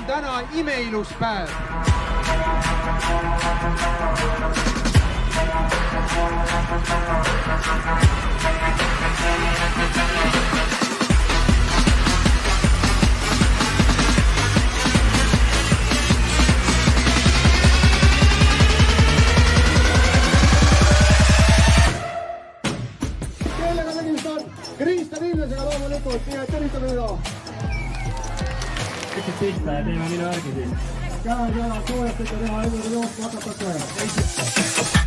on täna imeilus päev. Kellega tegemist on? Kristjan Ilvesega loomulikult, nii et tervitame teda. Ütled pihta ja teeme minu järgi siis. Käed jalad soojastega teha, enne kui joostma hakatakse.